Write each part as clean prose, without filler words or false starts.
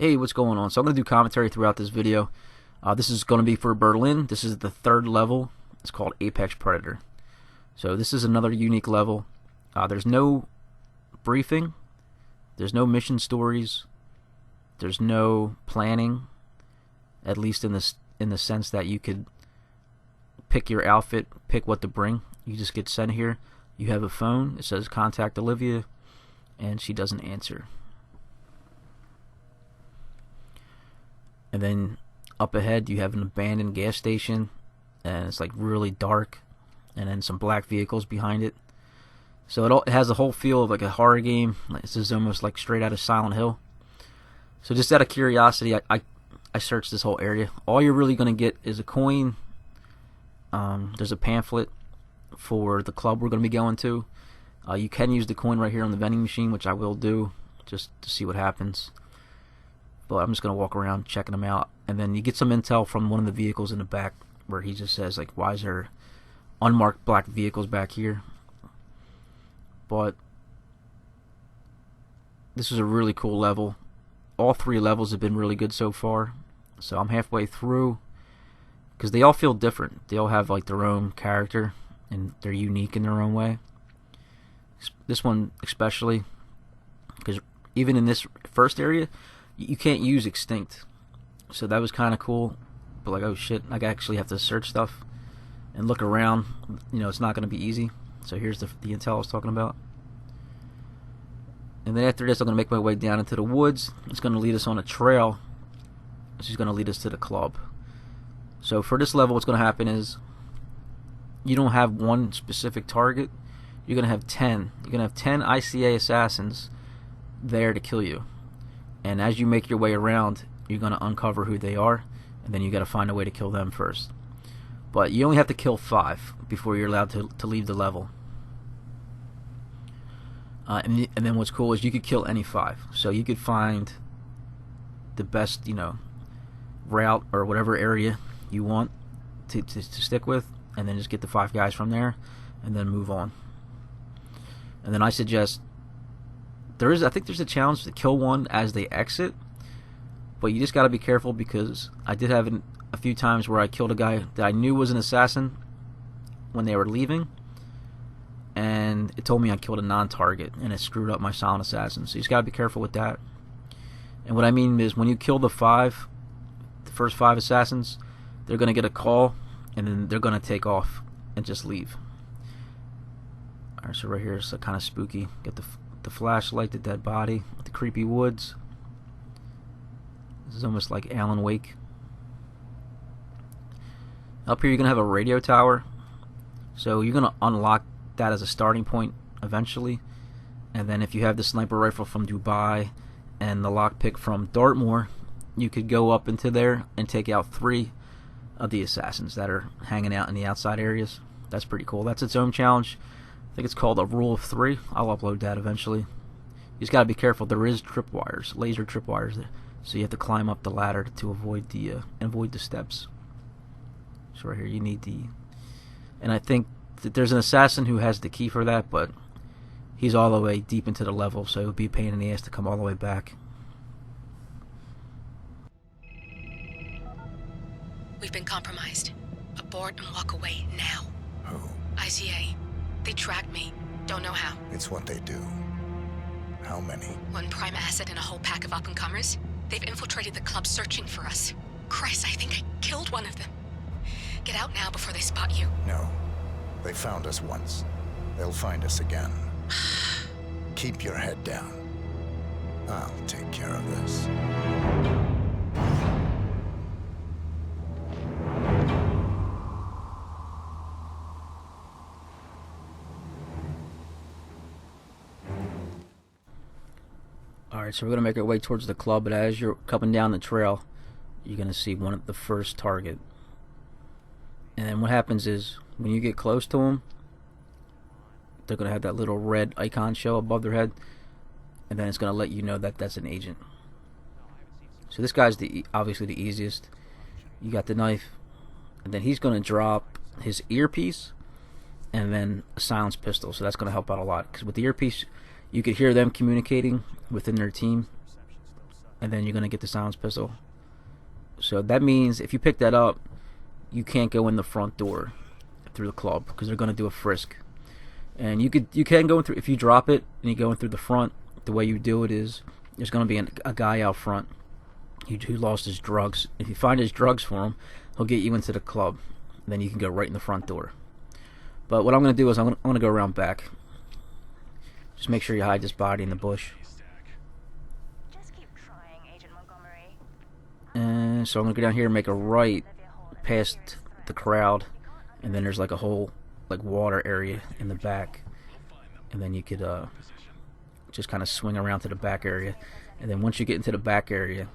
Hey, what's going on? So I'm going to do commentary throughout this video. This is going to be for Berlin. This is the third level. It's called Apex Predator. So this is another unique level. There's no briefing. There's no mission stories. There's no planning, at least in the sense that you could pick your outfit, pick what to bring. You just get sent here. You have a phone. It says contact Olivia, and she doesn't answer. And then up ahead you have an abandoned gas station, and it's like really dark, and then some black vehicles behind it. So it has a whole feel of like a horror game. This is almost like straight out of Silent Hill. So just out of curiosity, I searched this whole area. All you're really going to get is a coin. There's a pamphlet for the club we're going to be going to. You can use the coin right here on the vending machine, which I will do just to see what happens. But I'm just going to walk around checking them out. And then you get some intel from one of the vehicles in the back where he just says, like, why is there unmarked black vehicles back here? But this is a really cool level. All three levels have been really good so far. So I'm halfway through, because they all feel different. They all have like their own character, and they're unique in their own way. This one especially, because even in this first area, you can't use extinct. So that was kind of cool. But like, oh shit, I actually have to search stuff and look around. You know, it's not going to be easy. So here's the intel I was talking about. And then after this, I'm going to make my way down into the woods. It's going to lead us on a trail. She's going to lead us to the club. So for this level, what's going to happen is you don't have one specific target. You're going to have 10. You're going to have 10 ICA assassins there to kill you. And as you make your way around, you're going to uncover who they are, and then you got to find a way to kill them first. But you only have to kill 5 before you're allowed to leave the level. And then what's cool is you could kill any 5. So you could find the best, route or whatever area you want to stick with, and then just get the 5 guys from there, and then move on. And then I suggest I think there's a challenge to kill one as they exit, but you just got to be careful, because I did have a few times where I killed a guy that I knew was an assassin when they were leaving, and it told me I killed a non-target, and it screwed up my silent assassin. So you just got to be careful with that. And what I mean is, when you kill the first 5 assassins, they're going to get a call, and then they're going to take off and just leave. Alright, so right here it's kind of spooky. Get the flashlight, the dead body, the creepy woods. This is almost like Alan Wake. Up here you're going to have a radio tower. So you're going to unlock that as a starting point eventually. And then if you have the sniper rifle from Dubai and the lockpick from Dartmoor, you could go up into there and take out 3 of the assassins that are hanging out in the outside areas. That's pretty cool. That's its own challenge. I think it's called a rule of 3. I'll upload that eventually. You just gotta be careful. There is tripwires, laser tripwires there, so you have to climb up the ladder to avoid the steps. So right here you need and I think that there's an assassin who has the key for that, but he's all the way deep into the level, so it would be a pain in the ass to come all the way back. We've been compromised. Abort and walk away now. Who? ICA. They tracked me. Don't know how. It's what they do. How many? 1 prime asset and a whole pack of up-and-comers. They've infiltrated the club searching for us. Christ, I think I killed one of them. Get out now before they spot you. No. They found us once. They'll find us again. Keep your head down. I'll take care of this. Alright, so we're going to make our way towards the club, but as you're coming down the trail, you're going to see one of the first target. And then what happens is, when you get close to them, they're going to have that little red icon show above their head, and then it's going to let you know that that's an agent. So this guy's obviously the easiest. You got the knife, and then he's going to drop his earpiece, and then a silenced pistol, so that's going to help out a lot, because with the earpiece you could hear them communicating within their team, and then you're gonna get the silenced pistol. So that means if you pick that up, you can't go in the front door through the club because they're gonna do a frisk. And you can go in through, if you drop it and you go in through the front. The way you do it is there's gonna be a guy out front who lost his drugs. If you find his drugs for him, he'll get you into the club. Then you can go right in the front door. But what I'm going to do is I'm going to go around back. Just make sure you hide this body in the bush. Just keep trying, Agent Montgomery. And so I'm going to go down here and make a right past the crowd. And then there's like a whole like water area in the back. And then you could just kind of swing around to the back area. And then once you get into the back area,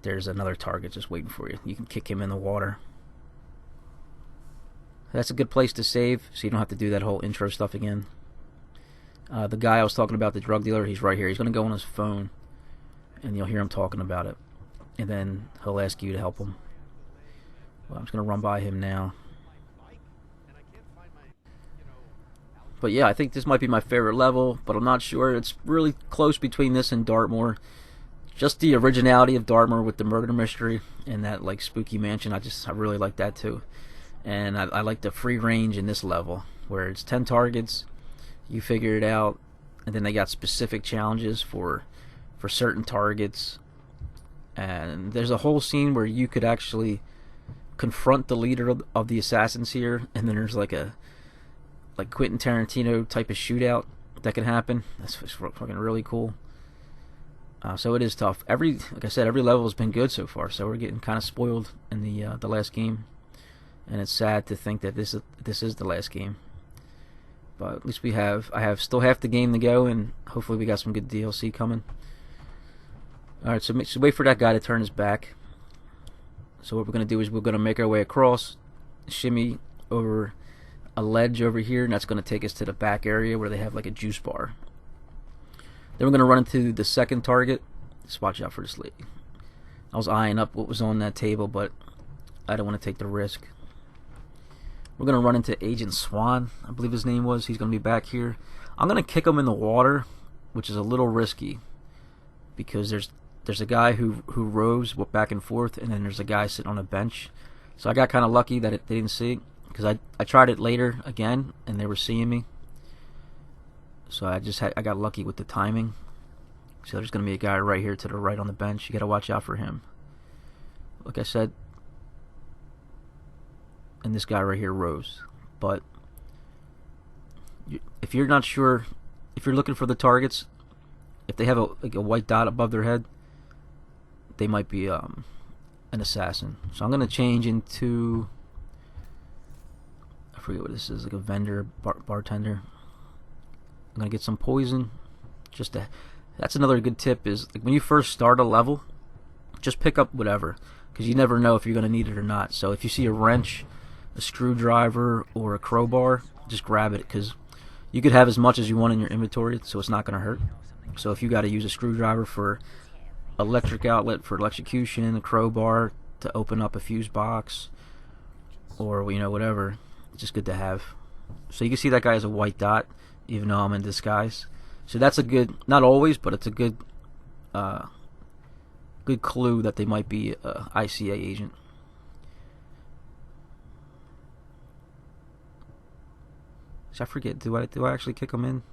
there's another target just waiting for you. You can kick him in the water. That's a good place to save, so you don't have to do that whole intro stuff again. The guy I was talking about, the drug dealer, he's right here. He's going to go on his phone, and you'll hear him talking about it. And then he'll ask you to help him. Well, I'm just going to run by him now. But yeah, I think this might be my favorite level, but I'm not sure. It's really close between this and Dartmoor. Just the originality of Dartmoor with the murder mystery and that like spooky mansion. I really like that too. And I like the free range in this level, where it's 10 targets, you figure it out, and then they got specific challenges for certain targets. And there's a whole scene where you could actually confront the leader of the assassins here, and then there's like a Quentin Tarantino type of shootout that can happen. That's fucking really cool. So it is tough. Like I said, every level has been good so far. So we're getting kind of spoiled in the last game. And it's sad to think that this is the last game, but at least I have still half the game to go, and hopefully we got some good DLC coming. All right, so wait for that guy to turn his back. So what we're gonna do is we're gonna make our way across, shimmy over a ledge over here, and that's gonna take us to the back area where they have like a juice bar. Then we're gonna run into the second target. Just watch out for this lady. I was eyeing up what was on that table, but I don't want to take the risk. We're going to run into Agent Swan, I believe his name was. He's going to be back here. I'm going to kick him in the water, which is a little risky, because there's a guy who rows back and forth, and then there's a guy sitting on a bench. So I got kind of lucky that they didn't see it, because I tried it later again, and they were seeing me. So I got lucky with the timing. So there's going to be a guy right here to the right on the bench. You got to watch out for him. Like I said, and this guy right here rows. But if you're not sure, if you're looking for the targets, if they have a white dot above their head, they might be an assassin. So I'm going to change into, I forget what this is, like a vendor, bartender. I'm going to get some poison. That's another good tip, is like when you first start a level, just pick up whatever, because you never know if you're going to need it or not. So if you see a wrench, a screwdriver, or a crowbar, just grab it, because you could have as much as you want in your inventory, so it's not going to hurt. So if you got to use a screwdriver for electric outlet for electrocution, a crowbar to open up a fuse box, or whatever, it's just good to have. So you can see that guy has a white dot, even though I'm in disguise. So that's a good, not always, but it's a good good clue that they might be a ICA agent. So I forget, do I actually kick them in?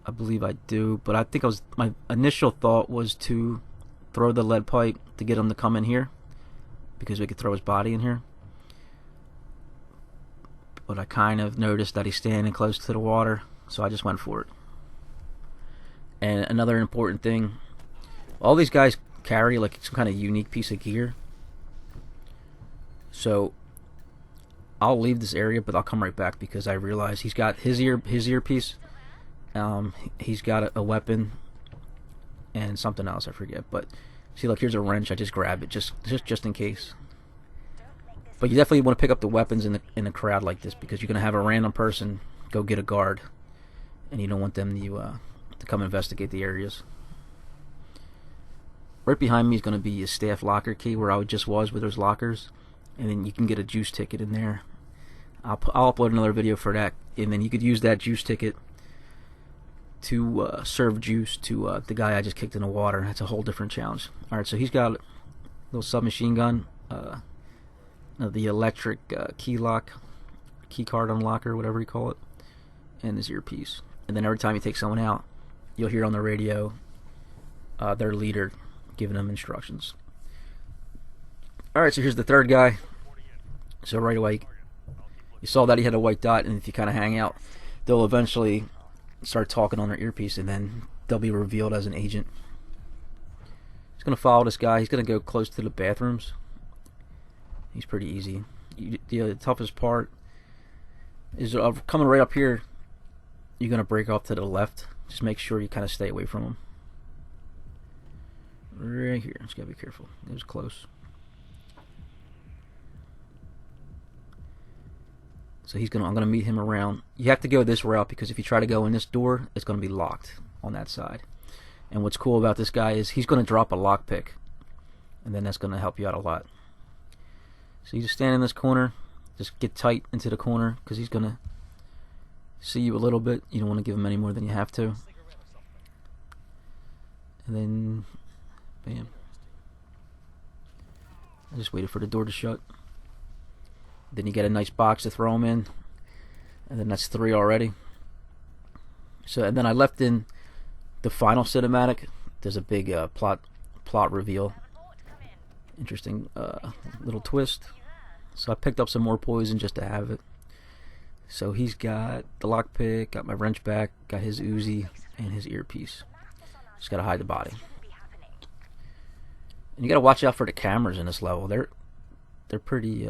I believe I do, but I think my initial thought was to throw the lead pipe to get him to come in here, because we could throw his body in here. But I kind of noticed that he's standing close to the water, so I just went for it. And another important thing, all these guys carry like some kind of unique piece of gear. So I'll leave this area, but I'll come right back, because I realize he's got his earpiece. He's got a weapon and something else, I forget. But see, look, here's a wrench. I just grab it just in case. But you definitely want to pick up the weapons in a crowd like this, because you're gonna have a random person go get a guard, and you don't want them to come investigate the areas. Right behind me is gonna be a staff locker key, where I just was with those lockers, and then you can get a juice ticket in there. I'll upload another video for that, and then you could use that juice ticket to serve juice to the guy I just kicked in the water. That's a whole different challenge. Alright, so he's got a little submachine gun, the electric key card unlocker, whatever you call it, and his earpiece. And then every time you take someone out, you'll hear on the radio their leader giving them instructions. Alright, so here's the third guy. So right away, you saw that he had a white dot, and if you kind of hang out, they'll eventually start talking on their earpiece, and then they'll be revealed as an agent. He's going to follow this guy. He's going to go close to the bathrooms. He's pretty easy. The toughest part is coming right up here. You're going to break off to the left. Just make sure you kind of stay away from him. Right here. Just got to be careful. It was close. So I'm gonna meet him around. You have to go this route because if you try to go in this door, it's gonna be locked on that side. And what's cool about this guy is he's gonna drop a lockpick, and then that's gonna help you out a lot. So you just stand in this corner, just get tight into the corner because he's gonna see you a little bit. You don't want to give him any more than you have to. And then, bam. I just waited for the door to shut. Then you get a nice box to throw them in, and then that's 3 already. So, and then I left in the final cinematic. There's a big plot reveal. Interesting little twist. So I picked up some more poison just to have it. So he's got the lockpick, got my wrench back, got his Uzi, and his earpiece. Just gotta hide the body. And you gotta watch out for the cameras in this level. They're pretty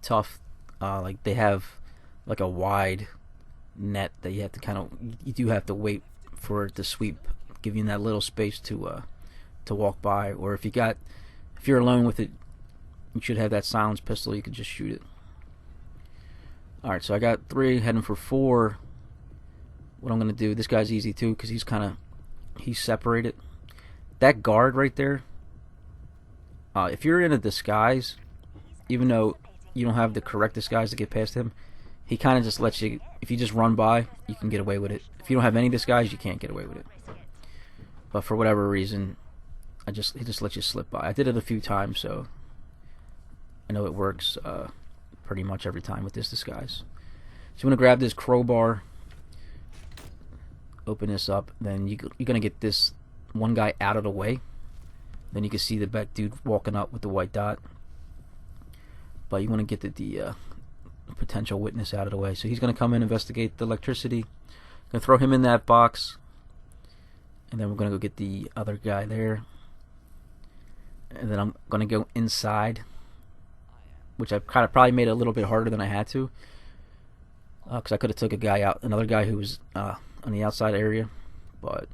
tough. Like they have like a wide net that you have to you do have to wait for it to sweep, give you that little space to walk by. Or if you're alone with it, you should have that silenced pistol. You can just shoot it. All right, so I got 3, heading for 4. What I'm gonna do? This guy's easy too because he's separated. That guard right there. If you're in a disguise, even though you don't have the correct disguise to get past him, he kind of just lets you, if you just run by, you can get away with it. If you don't have any disguise, you can't get away with it. But for whatever reason, he just lets you slip by. I did it a few times, so I know it works pretty much every time with this disguise. So you want to grab this crowbar, open this up, then you're going to get this one guy out of the way. Then you can see the back dude walking up with the white dot. But you want to get the potential witness out of the way. So he's going to come in, investigate the electricity. Going to throw him in that box. And then we're going to go get the other guy there. And then I'm going to go inside. Which I kind of probably made it a little bit harder than I had to. Because I could have took a guy out, another guy who was on the outside area. But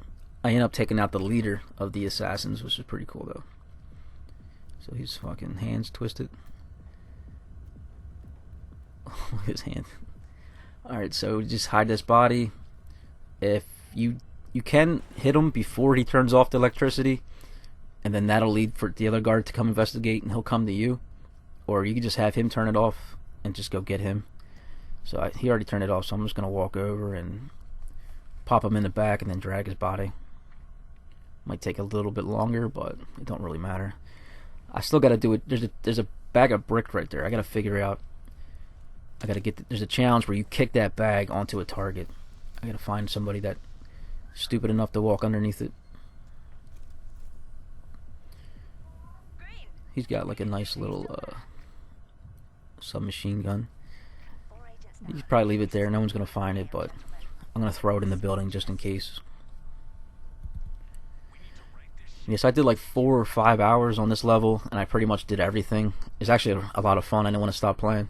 I ended up taking out the leader of the assassins, which is pretty cool though. So his fucking hands twisted. His hand. Alright, so just hide this body. If you can hit him before he turns off the electricity, and then that'll lead for the other guard to come investigate, and he'll come to you. Or you can just have him turn it off and just go get him. So he already turned it off, so I'm just going to walk over and pop him in the back and then drag his body. Might take a little bit longer, but it don't really matter. I still got to do it. There's a bag of brick right there. I got to figure out. I got to get. There's a challenge where you kick that bag onto a target. I got to find somebody that's stupid enough to walk underneath it. He's got like a nice little submachine gun. You could probably leave it there. No one's gonna find it, but I'm gonna throw it in the building just in case. Yes, I did like 4 or 5 hours on this level, and I pretty much did everything. It's actually a lot of fun. I didn't want to stop playing.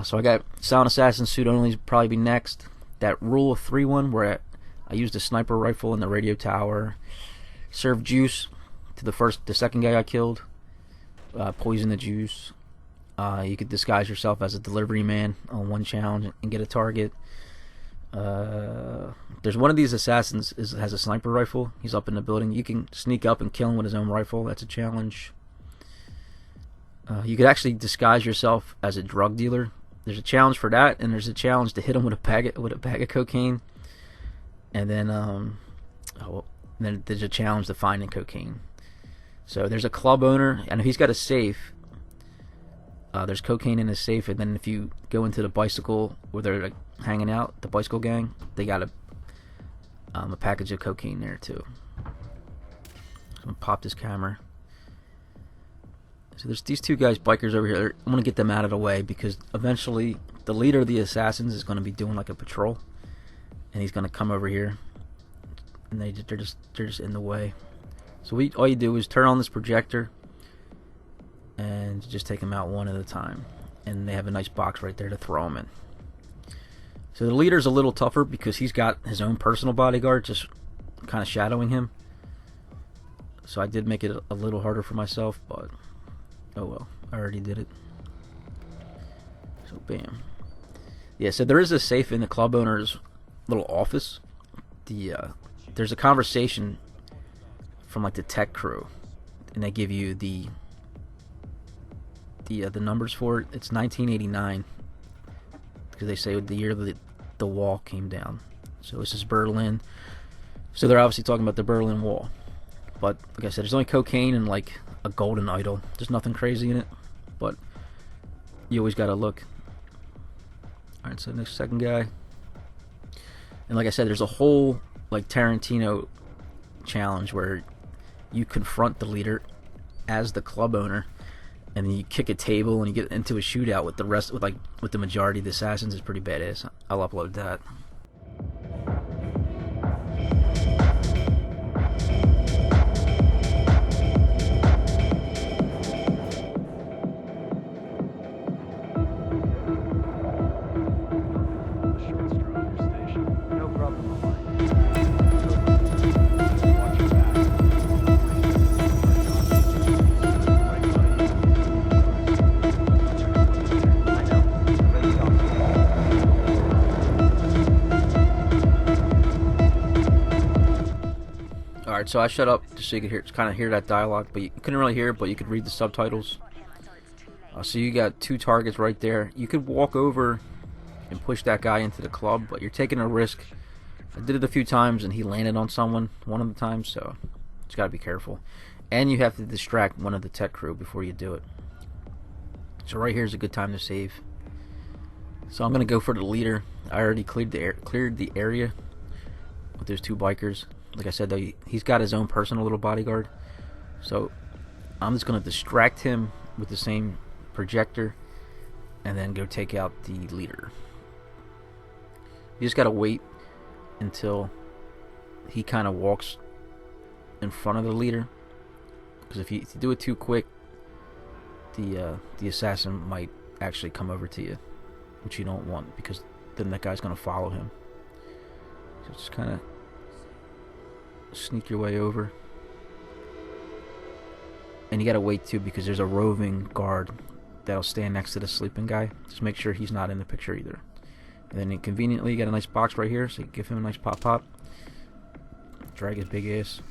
So I got Silent Assassin Suit Only probably be next. That Rule of 3 one where I used a sniper rifle in the radio tower, served juice to the second guy I killed, poison the juice. You could disguise yourself as a delivery man on one challenge and get a target. There's one of these assassins has a sniper rifle. He's up in the building. You can sneak up and kill him with his own rifle. That's a challenge. You could actually disguise yourself as a drug dealer. There's a challenge for that, and there's a challenge to hit him with a bag of cocaine. And then then there's a challenge to finding cocaine. So there's a club owner, and he's got a safe. There's cocaine in his safe, and then if you go into the bicycle where they're like hanging out, the bicycle gang, they got a package of cocaine there too. So I'm gonna pop this camera. So there's these two guys, bikers over here. I'm gonna get them out of the way because eventually the leader of the assassins is gonna be doing like a patrol, and he's gonna come over here, and they're just in the way. So all you do is turn on this projector and just take them out one at a time, and they have a nice box right there to throw them in. So the leader's a little tougher because he's got his own personal bodyguard just kind of shadowing him. So I did make it a little harder for myself, but oh well, I already did it. So bam. Yeah, so there is a safe in the club owner's little office. There's a conversation from like the tech crew, and they give you the numbers for it. It's 1989 because they say the year that the wall came down. So this is Berlin. So they're obviously talking about the Berlin Wall. But like I said, there's only cocaine and like a golden idol. There's nothing crazy in it, but you always gotta look. All right, so next second guy. And like I said, there's a whole like Tarantino challenge where you confront the leader as the club owner, and then you kick a table and you get into a shootout with the majority of the assassins. Is pretty badass. I'll upload that. Alright, so I shut up just so you could kind of hear that dialogue, but you couldn't really hear it, but you could read the subtitles. So you got two targets right there. You could walk over and push that guy into the club, but you're taking a risk. I did it a few times, and he landed on someone one of the times, so just gotta be careful. And you have to distract one of the tech crew before you do it. So right here is a good time to save. So I'm gonna go for the leader. I already cleared the area with those two bikers. Like I said, though, he's got his own personal little bodyguard. So I'm just going to distract him with the same projector and then go take out the leader. You just got to wait until he kind of walks in front of the leader. Because if you do it too quick, the assassin might actually come over to you, which you don't want, because then that guy's going to follow him. So just kind of sneak your way over, and you gotta wait too, because there's a roving guard that'll stand next to the sleeping guy. Just make sure he's not in the picture either. And then conveniently you got a nice box right here, so you give him a nice pop, drag his big ass,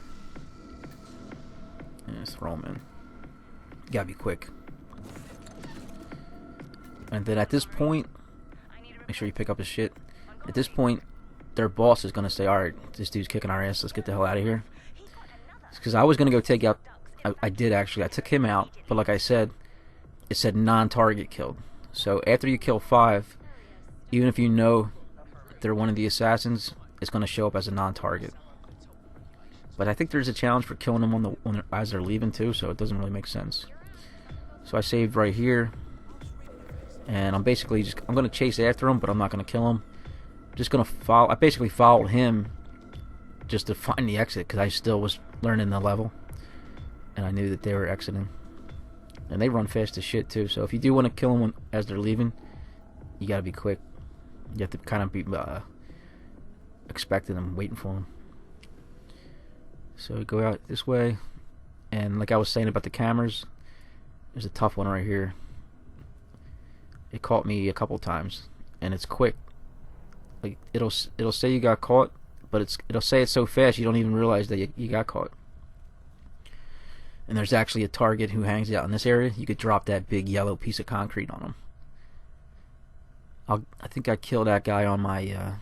and just throw him in. You gotta be quick. And then at this point, make sure you pick up his shit. At this point, their boss is going to say, alright, this dude's kicking our ass, let's get the hell out of here. Because I was going to go take out, I did actually, I took him out, but like I said, it said non-target killed. So after you kill 5, even if you know they're one of the assassins, it's going to show up as a non-target. But I think there's a challenge for killing them as they're leaving too, so it doesn't really make sense. So I saved right here, and I'm basically I'm going to chase after him, but I'm not going to kill him. Just gonna follow. I basically followed him just to find the exit, because I still was learning the level, and I knew that they were exiting. And they run fast as shit too. So if you do want to kill them as they're leaving, you gotta be quick. You have to kind of be expecting them, waiting for them. So we go out this way, and like I was saying about the cameras, there's a tough one right here. It caught me a couple times, and it's quick. Like it'll say you got caught, but it'll say it so fast you don't even realize that you got caught. And there's actually a target who hangs out in this area. You could drop that big yellow piece of concrete on him. I think I killed that guy on my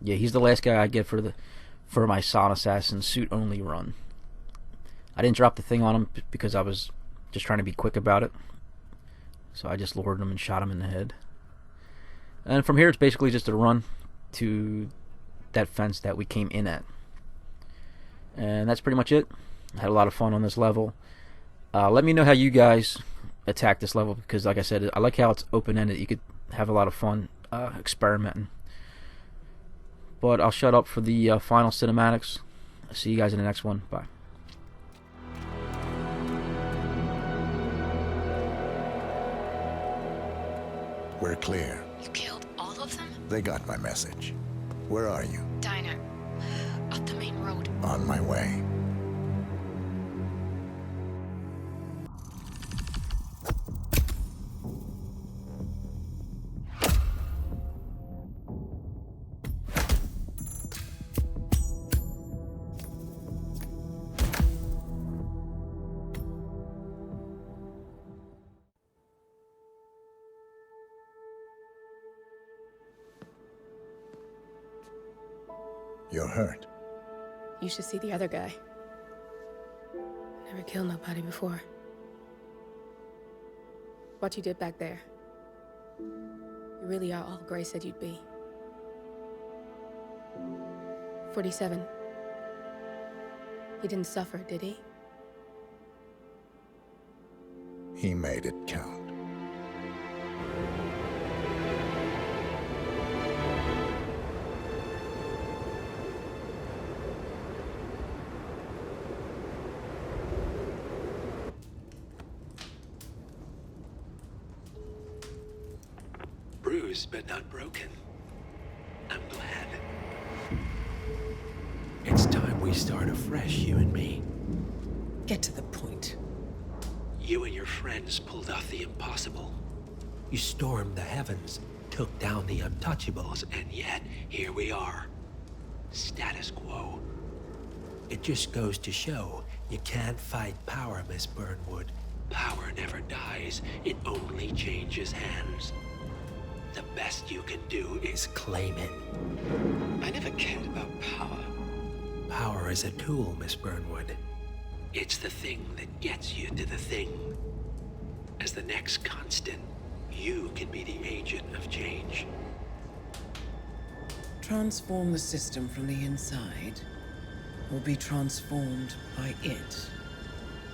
Yeah, he's the last guy I get for my Son Assassin suit only run. I didn't drop the thing on him because I was just trying to be quick about it. So I just lured him and shot him in the head. And from here, it's basically just a run to that fence that we came in at. And that's pretty much it. I had a lot of fun on this level. Let me know how you guys attack this level, because like I said, I like how it's open-ended. You could have a lot of fun experimenting. But I'll shut up for the final cinematics. I'll see you guys in the next one. Bye. We're clear. You killed all of them? They got my message. Where are you? Diner. Up the main road. On my way. You're hurt. You should see the other guy. Never killed nobody before. What you did back there. You really are all Gray said you'd be. 47. He didn't suffer, did he? He made it count. Bruised but not broken. I'm glad. It's time we start afresh, you and me. Get to the point. You and your friends pulled off the impossible. You stormed the heavens, took down the untouchables, and yet here we are. Status quo. It just goes to show you can't fight power, Miss Burnwood. Power never dies, it only changes hands. The best you can do is claim it. I never cared about power. Power is a tool, Miss Burnwood. It's the thing that gets you to the thing. As the next constant, you can be the agent of change. Transform the system from the inside, or be transformed by it.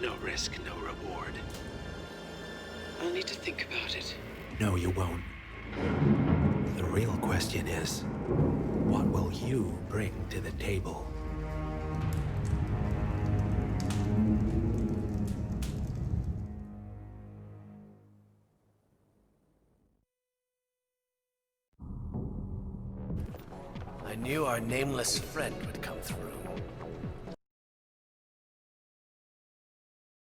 No risk, no reward. I'll need to think about it. No, you won't. The real question is, what will you bring to the table? I knew our nameless friend would come through.